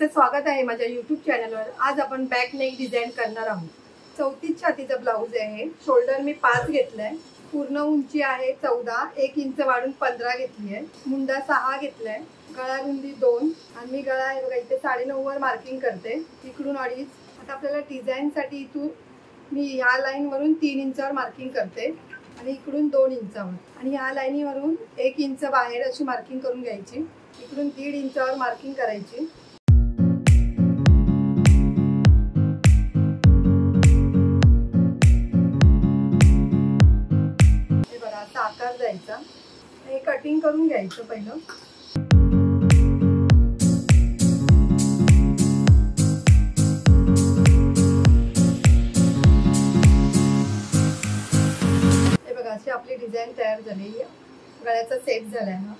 तुमचं स्वागत आहे माझ्या YouTube चॅनलवर। आज आपण बॅक नेक डिझाइन करणार आहोत। 34 छातीचा ब्लाउज आहे। शोल्डर मी 5 घेतलाय। पूर्ण उंची आहे 14, 1 इंच वाढून 15 घेतली आहे। मुंडा 6 घेतलाय। गळा रुंदी 2 आणि मी गळा आहे बघा इथे 9.5 वर मार्किंग करते। इकडून 2.5। आता आपल्याला डिझाइन साठी इथून मी ह्या लाईन वरून 3 इंचावर मार्किंग करते आणि इकडून 2 इंचावर आणि ह्या लाईनीवरून 1 इंच बाहेर अशी मार्किंग करून घ्यायची। इकडून 1.5 इंचावर मार्किंग करायची। हे बघा असा आकार द्यायचा। हे कटिंग करून घ्यायचं पहिलं। हे बघा अशी आपली डिझाइन तयार झाली आहे। गळ्याचा सेट झालाय हा।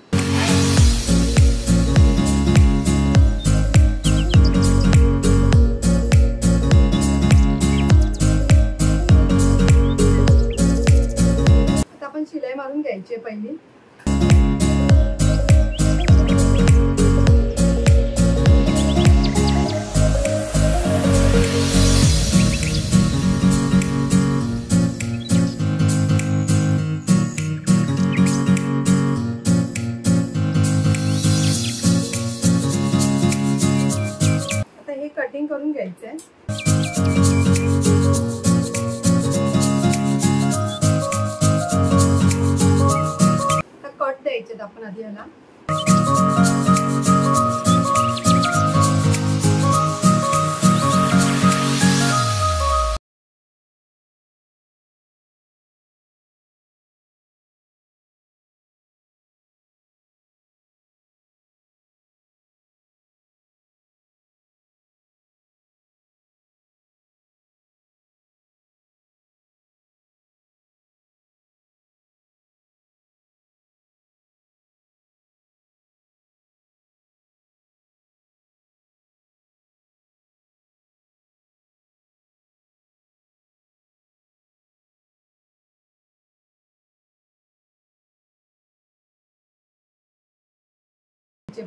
आपण शिलाई मारून घ्यायची पहिली। आता हे कटिंग करून घ्यायचंय। द्यायचे आपण आधी याला।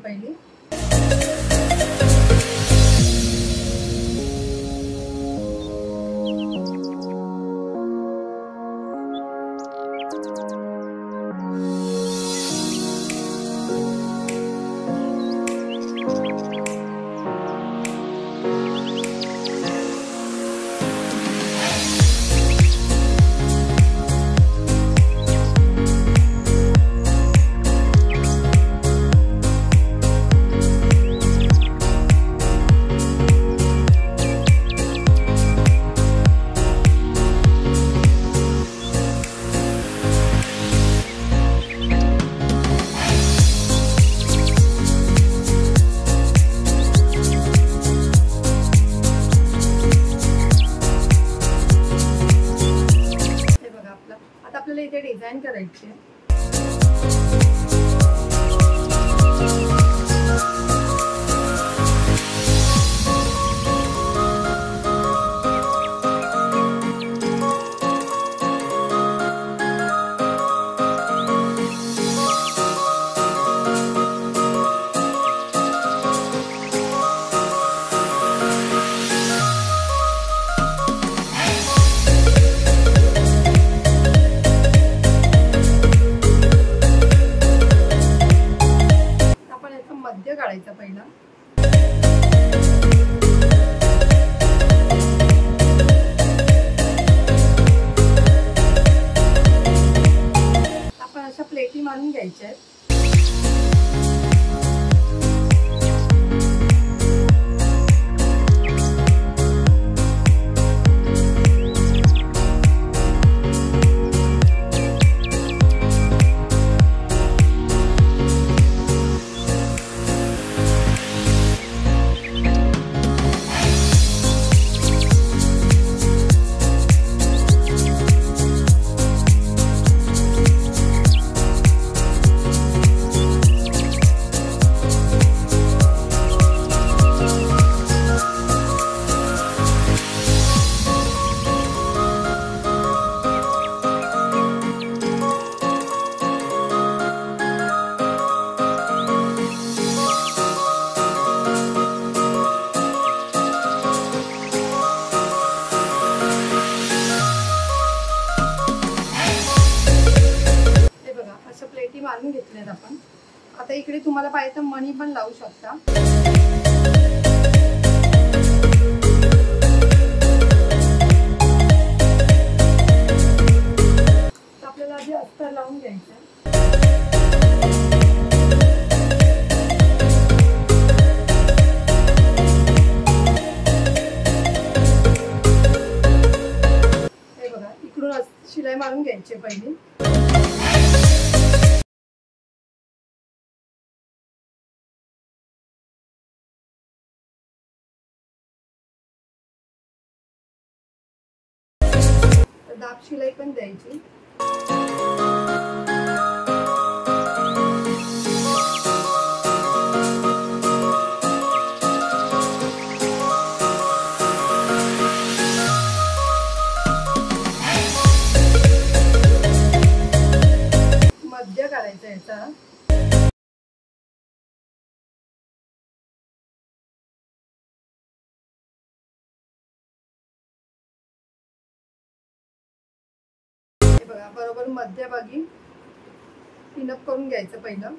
पहिली इथे डिझाइन करायची। इकडे तुम्हाला पाहिजे तर मणी पण लावू शकता. आपल्याला आधी अस्तर लावून घ्यायचं. हे बघा, इकडून शिलाई मारून घ्यायची पहिली. दाब शिलाई पण द्यायची. मध्य काढायचा याचा. बघा, बरोबर मध्यभागी पिनअप करून घ्यायचं पहिलं.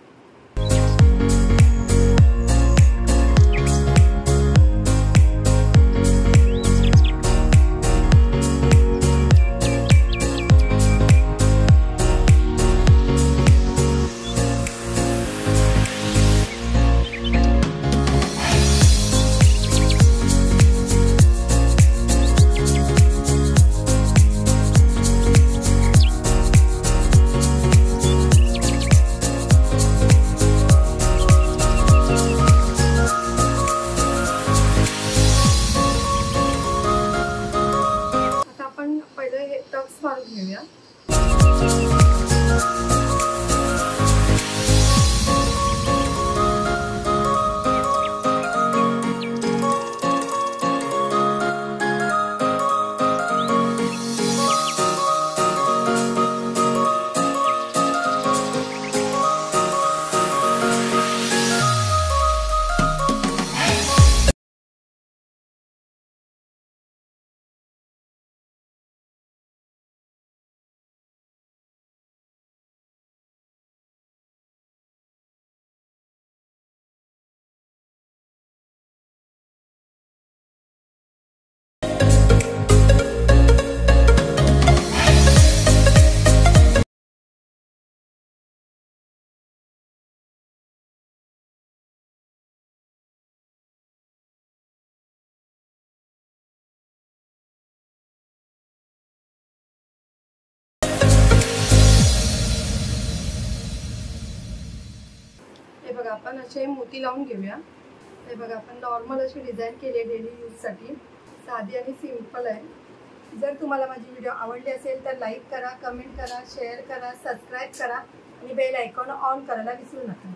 टक्स मारून घेऊया. हे बघा, आपण असे मोती लावून घेऊया. हे बघा, आपण नॉर्मल अशी डिझाईन केली आहे डेली यूजसाठी. साधी आणि सिंपल आहे. जर तुम्हाला माझी व्हिडिओ आवडली असेल तर लाईक करा, कमेंट करा, शेअर करा, सबस्क्राईब करा आणि बेल आयकॉन ऑन करायला विसरू नका.